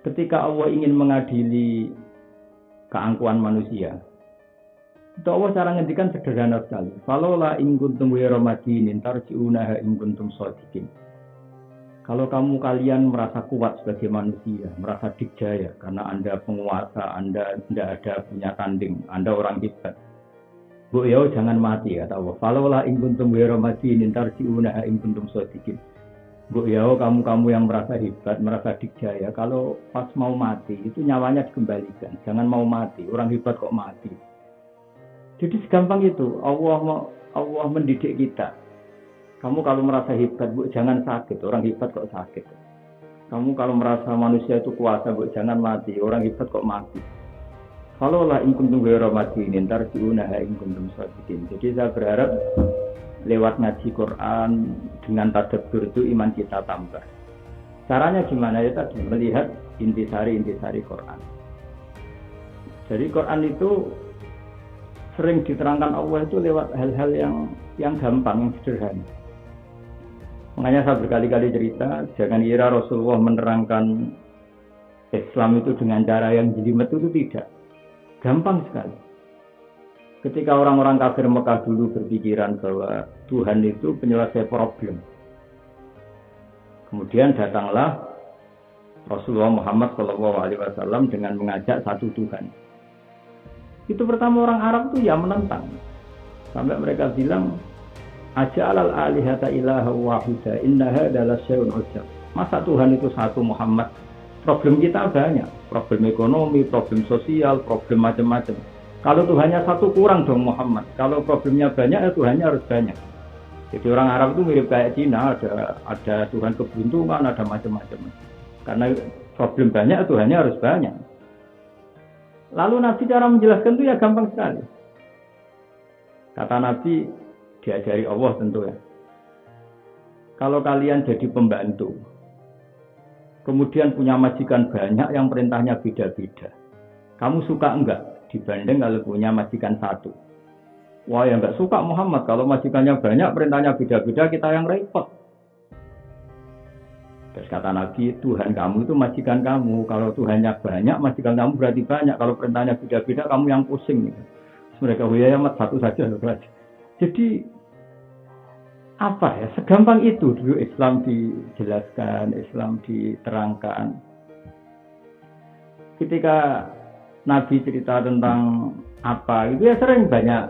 Ketika Allah ingin mengadili keangkuhan manusia, itu Allah cara ngendikan sederhana sekali. Falola in kuntum ghairu madinin tarji'unaha in kuntum shadiqin. Kalau kalian merasa kuat sebagai manusia, merasa dikjaya karena Anda penguasa, Anda tidak ada punya tanding, Anda orang hebat. Bu ya jangan mati kata Allah. Falola in kuntum ghairu madinin tarji'unaha in kuntum shadiqin. Bu ya kamu yang merasa hebat, merasa dikjaya, kalau pas mau mati itu nyawanya dikembalikan. Jangan mau mati, orang hebat kok mati. Jadi segampang itu, Allah mendidik kita. Kamu kalau merasa hebat, Bu, jangan sakit. Orang hebat kok sakit. Kamu kalau merasa manusia itu kuasa, Bu, jangan mati. Orang hebat kok mati. Kalau lah in kuntum ghairu madinin tarji'unaha in kuntum shadiqin. Jadi saya berharap lewat ngaji Quran dengan tadabbur itu iman kita tambah. Caranya gimana ya tadi? Melihat intisari Quran. Jadi Quran itu sering diterangkan Allah itu lewat hal-hal yang gampang, yang sederhana. Makanya saya berkali-kali cerita, jangan kira Rasulullah menerangkan Islam itu dengan cara yang jelimet itu tidak. Gampang sekali. Ketika orang-orang kafir Mekah dulu berpikiran bahwa Tuhan itu penyelesai problem. Kemudian datanglah Rasulullah Muhammad SAW dengan mengajak satu Tuhan. Itu pertama orang Arab itu ya menentang. Sampai mereka bilang, Aja'alal alihata ilaha wahida innaha adalah syai'un ujab. Masa Tuhan itu satu Muhammad? Problem kita banyak. Problem ekonomi, problem sosial, problem macam-macam. Kalau Tuhannya satu kurang dong Muhammad. Kalau problemnya banyak, ya Tuhannya harus banyak. Jadi orang Arab itu mirip kayak Cina, ada Tuhan keberuntungan, ada macam-macam. Karena problem banyak, Tuhannya harus banyak. Lalu Nabi cara menjelaskan itu ya gampang sekali. Kata Nabi, diajari Allah tentu ya. Kalau kalian jadi pembantu, kemudian punya majikan banyak yang perintahnya beda-beda, kamu suka enggak? Dibanding kalau punya majikan satu. Wah ya enggak suka Muhammad. Kalau majikannya banyak, perintahnya beda-beda, kita yang repot. Terus kata Nabi, Tuhan kamu itu majikan kamu. Kalau Tuhannya banyak, majikan kamu berarti banyak. Kalau perintahnya beda-beda, kamu yang pusing. Terus mereka, ya satu saja. Jadi, apa ya, segampang itu dulu Islam dijelaskan, Islam diterangkan. Ketika Nabi cerita tentang apa itu ya sering banyak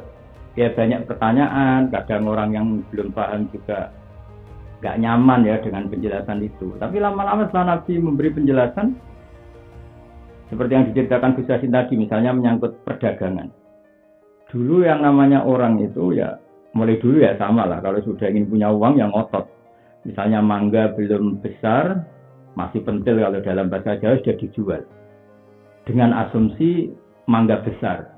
pertanyaan, kadang orang yang belum paham juga nggak nyaman ya dengan penjelasan itu. Tapi lama-lama setelah Nabi memberi penjelasan seperti yang diceritakan Gus Yassin tadi, misalnya menyangkut perdagangan. Dulu yang namanya orang itu ya mulai dulu ya sama lah, kalau sudah ingin punya uang yang ngotot. Misalnya mangga belum besar, masih pentil kalau dalam bahasa Jawa sudah dijual. Dengan asumsi mangga besar.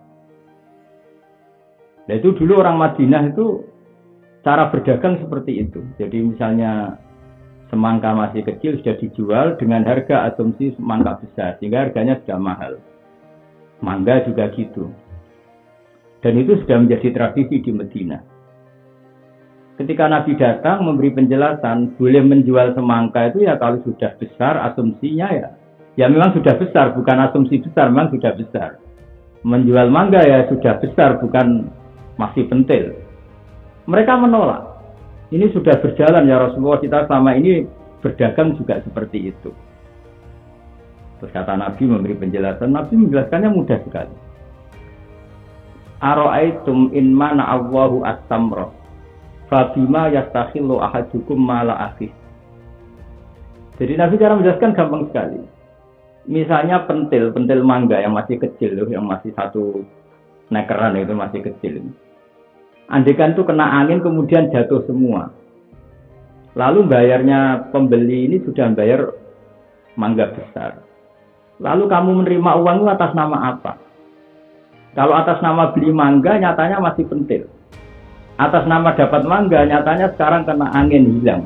Nah itu dulu orang Madinah itu cara berdagang seperti itu. Jadi misalnya semangka masih kecil sudah dijual dengan harga asumsi semangka besar, sehingga harganya sudah mahal. Mangga juga gitu. Dan itu sudah menjadi tradisi di Madinah. Ketika Nabi datang memberi penjelasan, boleh menjual semangka itu ya kalau sudah besar asumsinya ya memang sudah besar, bukan asumsi besar, memang sudah besar. Menjual mangga ya sudah besar, bukan masih pentil. Mereka menolak. Ini sudah berjalan ya Rasulullah, kita selama ini berdagang juga seperti itu. Terus kata Nabi memberi penjelasan, Nabi menjelaskannya mudah sekali. Ara'aitum in mana Allahu as-samra fabima yastakhillu ahadukum mala akhih. Jadi Nabi cara menjelaskan gampang sekali. Misalnya pentil mangga yang masih kecil, yang masih satu nekeran itu masih kecil. Andaikan itu kena angin kemudian jatuh semua. Lalu bayarnya pembeli ini sudah bayar mangga besar. Lalu kamu menerima uang itu atas nama apa? Kalau atas nama beli mangga nyatanya masih pentil. Atas nama dapat mangga nyatanya sekarang kena angin hilang.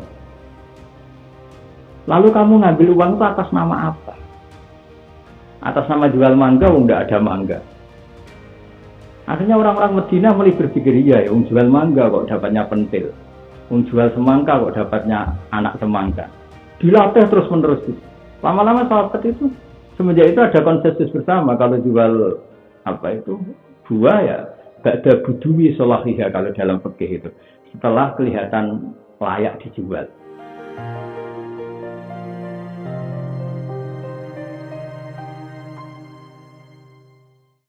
Lalu kamu ngambil uang itu atas nama apa? Atas nama jual mangga, tidak ada mangga. Akhirnya orang-orang Madinah mulai berpikir, iya ya, jual mangga kok dapatnya pentil. Jual semangka kok dapatnya anak semangka. Dilatih terus-menerus. Lama-lama sahabat itu Semenjak itu ada konsensus bersama kalau jual apa itu buah ya gak ada budui solahiha kalau dalam fikih itu. Setelah kelihatan layak dijual.